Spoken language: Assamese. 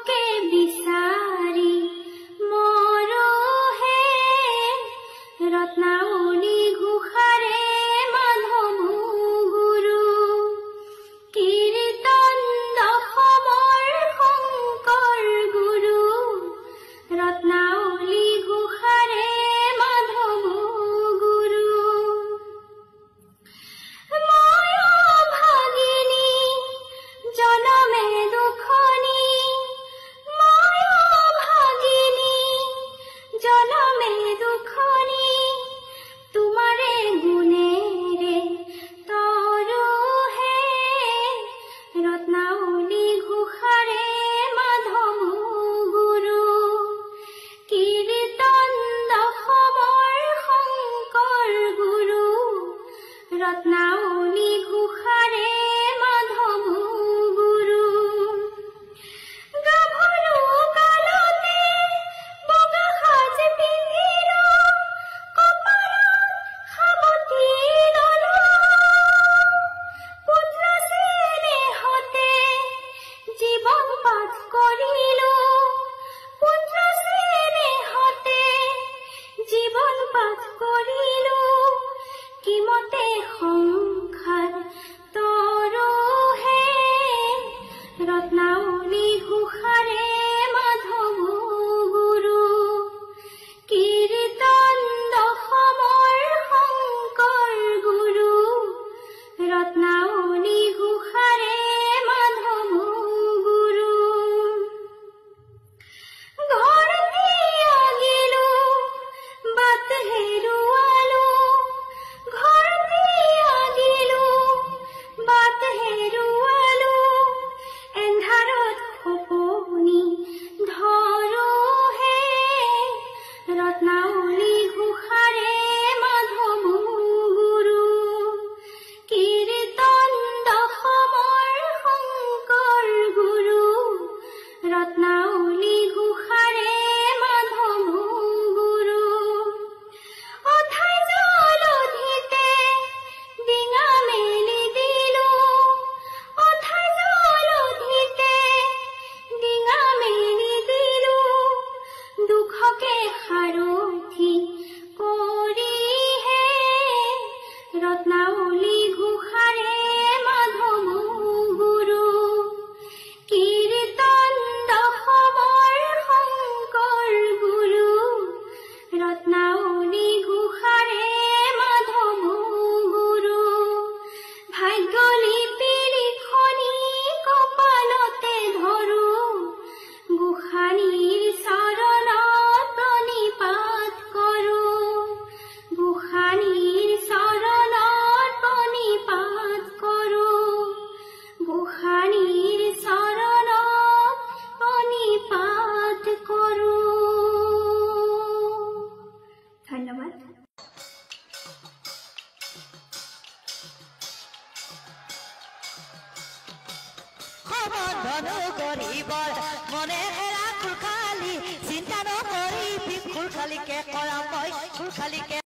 দুখকে বিচাৰি মৰহে ৰত্নাৱলী ঘোষাৰে মাধৱ গুৰু কীৰ্তন দশমৰ শংকৰ গুৰু ৰত্নাৱলী ঘোষাৰে মাধৱ গুৰু ময় ভাগিনী জনমে দুখনী ময় ভাগিনী জনমে দুখনী তোমাৰে গুণেৰে তৰহে ৰত্নাৱলী ঘোষাৰে মাধৱ গুৰু কীৰ্তন দশমৰ শংকৰ গুৰু ৰত্নাৱলী ঘোষাৰে মাধৱ গুৰু গাভৰু কালতে বগা সাজ পিন্ধিলো কপালত সাৱতি ললো পুত্ৰ স্নেহতে জীৱন পাঠ কৰিলো পুত্ৰ স্নেহতে জীৱন পাঠ কৰিলো কিমতে সংসাৰ তৰহে ৰত্নাৱলী ঘোষাৰে মাধৱ গুৰু কীৰ্তন দশমৰ শংকৰ গুৰু ৰত্নাৱলী ঘোষাৰে মাধৱ গুৰু ঘৰ ত্যাগিলো বাট হেৰুৱালো ঘৰ ত্যাগিলো বাট হেৰুৱালো এন্ধাৰত সপনি ধৰোহে ৰত্নাৱলী ঘোষাৰে মাধৱ গুৰু কীৰ্তন দশমৰ শংকৰ গুৰু ৰত্নাৱলী ঘোষাৰে মাধৱ গুৰু অথাই জলধিতে ডিঙা মেলি দিলো অথাই জলধিতে ডিঙা মেলি দিলো দুখকে সাৰথি কৰিহে ৰত্নাৱলী ঘোষাৰে মাধৱ গুৰু কীৰ্তন দশমৰ শংকৰ গুৰু ৰত্নাৱলী ঘোষাৰে মাধৱ গুৰু ভাগ্য লিপি লিখনি কপালতে ধৰো গোসাঁনীৰ চৰণত প্ৰণিপাত কৰো গোসাঁনীৰ চৰণত প্ৰণিপাত কৰো গোসাঁনীৰ চৰণত প্ৰণিপাত কৰো ধন্যবাদ সমাধান কৰিবৰ মনে